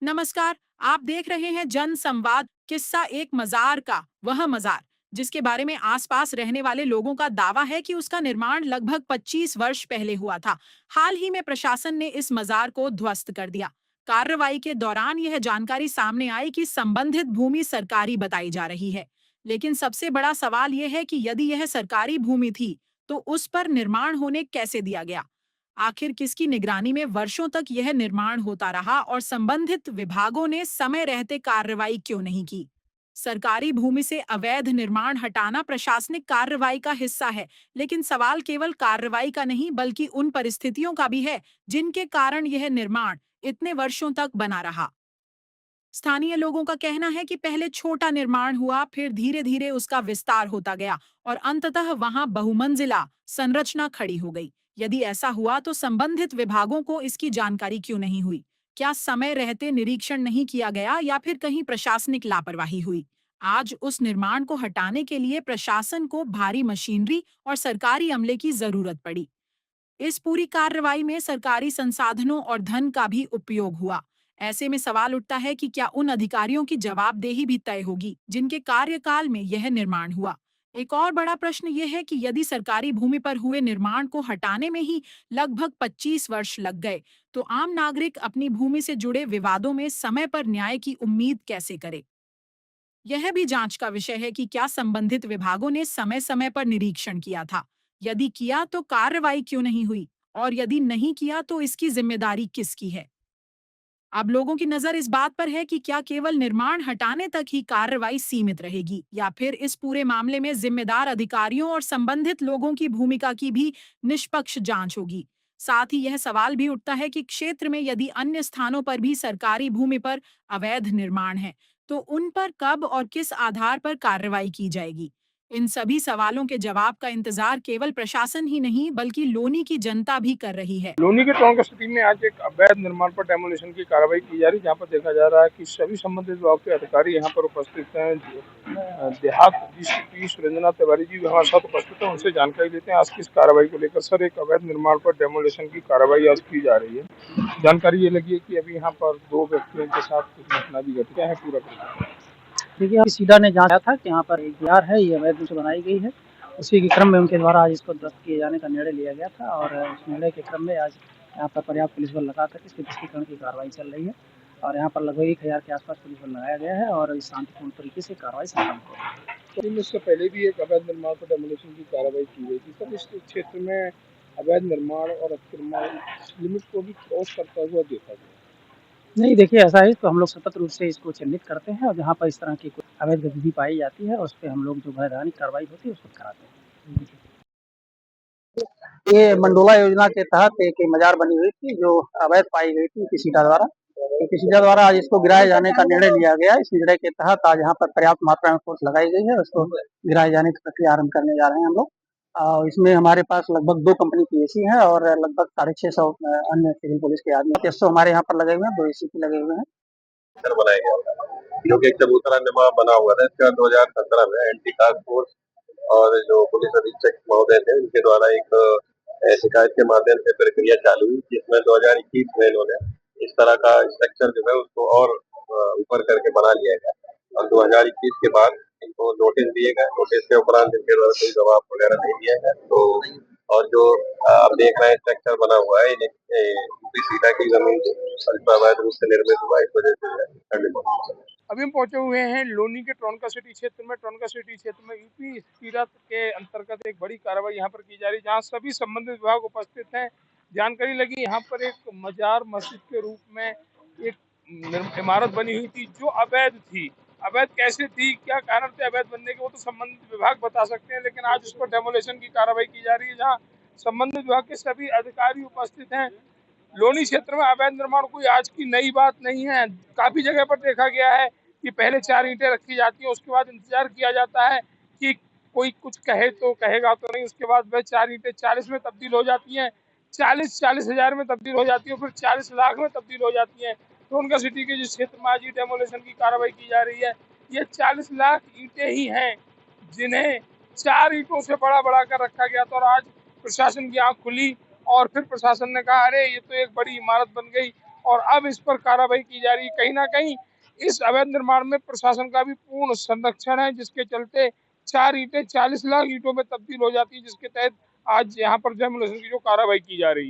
नमस्कार। आप देख रहे हैं जन संवाद। किस्सा एक मजार का, वह मजार जिसके बारे में आसपास रहने वाले लोगों का दावा है कि उसका निर्माण लगभग 25 वर्ष पहले हुआ था। हाल ही में प्रशासन ने इस मजार को ध्वस्त कर दिया। कार्रवाई के दौरान यह जानकारी सामने आई कि संबंधित भूमि सरकारी बताई जा रही है। लेकिन सबसे बड़ा सवाल यह है कि यदि यह सरकारी भूमि थी तो उस पर निर्माण होने कैसे दिया गया। आखिर किसकी निगरानी में वर्षों तक यह निर्माण होता रहा और संबंधित विभागों ने समय रहते कार्रवाई क्यों नहीं की। सरकारी भूमि से अवैध निर्माण हटाना प्रशासनिक कार्रवाई का हिस्सा है, लेकिन सवाल केवल कार्रवाई का नहीं बल्कि उन परिस्थितियों का भी है जिनके कारण यह निर्माण इतने वर्षों तक बना रहा। स्थानीय लोगों का कहना है कि पहले छोटा निर्माण हुआ, फिर धीरे धीरे उसका विस्तार होता गया और अंततः वहां बहुमंजिला संरचना खड़ी हो गई। यदि ऐसा हुआ तो संबंधित विभागों को इसकी जानकारी क्यों नहीं हुई? क्या समय रहते निरीक्षण नहीं किया गया या फिर कहीं प्रशासनिक लापरवाही हुई? आज उस निर्माण को हटाने के लिए प्रशासन को भारी मशीनरी और सरकारी अमले की जरूरत पड़ी। इस पूरी कार्रवाई में सरकारी संसाधनों और धन का भी उपयोग हुआ। ऐसे में सवाल उठता है कि क्या उन अधिकारियों की जवाबदेही भी तय होगी जिनके कार्यकाल में यह निर्माण हुआ। एक और बड़ा प्रश्न यह है कि यदि सरकारी भूमि पर हुए निर्माण को हटाने में ही लगभग 25 वर्ष लग गए, तो आम नागरिक अपनी भूमि से जुड़े विवादों में समय पर न्याय की उम्मीद कैसे करे। यह भी जांच का विषय है कि क्या संबंधित विभागों ने समय समय पर निरीक्षण किया था। यदि किया तो कार्रवाई क्यों नहीं हुई, और यदि नहीं किया तो इसकी जिम्मेदारी किसकी है। अब लोगों की नजर इस बात पर है कि क्या केवल निर्माण हटाने तक ही कार्रवाई सीमित रहेगी या फिर इस पूरे मामले में जिम्मेदार अधिकारियों और संबंधित लोगों की भूमिका की भी निष्पक्ष जांच होगी। साथ ही यह सवाल भी उठता है कि क्षेत्र में यदि अन्य स्थानों पर भी सरकारी भूमि पर अवैध निर्माण है, तो उन पर कब और किस आधार पर कार्रवाई की जाएगी। इन सभी सवालों के जवाब का इंतजार केवल प्रशासन ही नहीं बल्कि लोनी की जनता भी कर रही है। लोनी के टोंक सिटी में आज एक अवैध निर्माण पर डेमोलिशन की कार्रवाई की जा रही है, जहां पर देखा जा रहा है कि सभी संबंधित विभाग के अधिकारी यहां पर उपस्थित हैं। देहात डीसीपी सुरेंद्रनाथ तिवारी जी भी हमारे साथ उपस्थित हैं, उनसे जानकारी लेते हैं आज की इस कार्रवाई को लेकर। सर, एक अवैध निर्माण पर डेमोलिशन की कार्रवाई आज की जा रही है। जानकारी ये लगी है कि अभी यहाँ पर 2 व्यक्तियों के साथ कुछ घटना भी घटी है। पूरा देखिए, सीडा ने जांचा था कि यहाँ पर एक दीवार है, ये अवैध रूप से बनाई गई है। उसी के क्रम में उनके द्वारा आज इसको ध्वस्त किए जाने का निर्णय लिया गया था और उस निर्णय के क्रम में आज यहाँ पर पर्याप्त पुलिस बल लगाकर इसके ध्वस्तीकरण की कार्रवाई चल रही है और यहाँ पर लगभग 1000 के आसपास पुलिस बल लगाया गया है और इस शांतिपूर्ण तरीके से कार्रवाई संपन्न हो रही है। तो इससे पहले भी एक अवैध निर्माण पर डेमोलिशन की कार्रवाई की गई थी। सर, इस क्षेत्र में अवैध निर्माण और अतिक्रमण लिमिट को भी क्रॉस करता हुआ देखा गया। नहीं, देखिए, ऐसा है तो हम लोग सतत रूप से इसको चिन्हित करते हैं और जहाँ पर इस तरह की कोई अवैध गतिविधि पाई जाती है उस पे हम लोग जो वैधानिक कार्रवाई होती है उसको कराते हैं। ये मंडोला योजना के तहत एक मजार बनी हुई थी जो अवैध पाई गई थी किसीडा द्वारा। तो किसीडा द्वारा आज इसको गिराए जाने का निर्णय लिया गया। इस निर्णय के तहत आज यहाँ पर पर्याप्त मात्रा में फोर्स लगाई गई है, उसको गिराए जाने की प्रक्रिया आरम्भ करने जा रहे हैं हम लोग। इसमें हमारे पास लगभग 2 कंपनी की एसी है और लगभग 650 अन्य सिविल पुलिस के आदमी। 300 हमारे यहाँ पर लगे हुए हैं, 2 एसीपी लगे हुए हैं। बनाया गया था, जो कि एक चबूतरा नमा बना हुआ था। इसका 2017 में एंटी टास्क फोर्स और जो पुलिस अधीक्षक महोदय थे उनके द्वारा एक शिकायत के माध्यम से प्रक्रिया चालू हुई, जिसमें 2021 में इन्होंने इस तरह का स्ट्रक्चर जो है उसको और ऊपर करके बना लिया गया और 2021 के बाद इनको नोटिस दिए गए। नोटिस के उपरांत इनके द्वारा कोई जवाब वगैरह नहीं दिया गया। तो और जो आप देख रहे हैं स्ट्रक्चर बना हुआ है यूपी सीटा की जमीन अवैध रूप से निर्मित हुआ, इस वजह से अभी हम पहुंचे हुए हैं लोनी के ट्रोनका सिटी क्षेत्र में। ट्रोनका सिटी क्षेत्र में यूपी सीरा के अंतर्गत एक बड़ी कार्रवाई यहाँ पर की जा रही है, जहाँ सभी संबंधित विभाग उपस्थित हैं। जानकारी लगी यहाँ पर एक मजार मस्जिद के रूप में एक इमारत बनी हुई थी जो अवैध थी। अवैध कैसे थी, क्या कारण थे अवैध बनने के, वो तो संबंधित विभाग बता सकते हैं, लेकिन आज उस पर डेमोलिशन की कार्रवाई की जा रही है, जहाँ संबंधित विभाग के सभी अधिकारी उपस्थित हैं। लोनी क्षेत्र में अवैध निर्माण कोई आज की नई बात नहीं है। काफी जगह पर देखा गया है कि पहले 4 ईंटें रखी जाती हैं, उसके बाद इंतजार किया जाता है कि कोई कुछ कहे तो कहेगा तो नहीं, उसके बाद वह 4 ईंटें 40 में तब्दील हो जाती हैं, 40 हजार में तब्दील हो जाती है, फिर 40 लाख में तब्दील हो जाती हैं। तो उनका सिटी के जिस क्षेत्र में आज डेमोलिशन की कार्रवाई की जा रही है, ये 40 लाख ईंटें ही हैं जिन्हें 4 ईंटों से बड़ा बड़ा कर रखा गया था। और आज प्रशासन की आंख खुली और फिर प्रशासन ने कहा, अरे ये तो एक बड़ी इमारत बन गई और अब इस पर कार्रवाई की जा रही है। कहीं ना कहीं इस अवैध निर्माण में प्रशासन का भी पूर्ण संरक्षण है, जिसके चलते 4 ईंटें 40 लाख ईंटों में तब्दील हो जाती है, जिसके तहत आज यहाँ पर डेमोलिशन की जो कार्रवाई की जा रही है।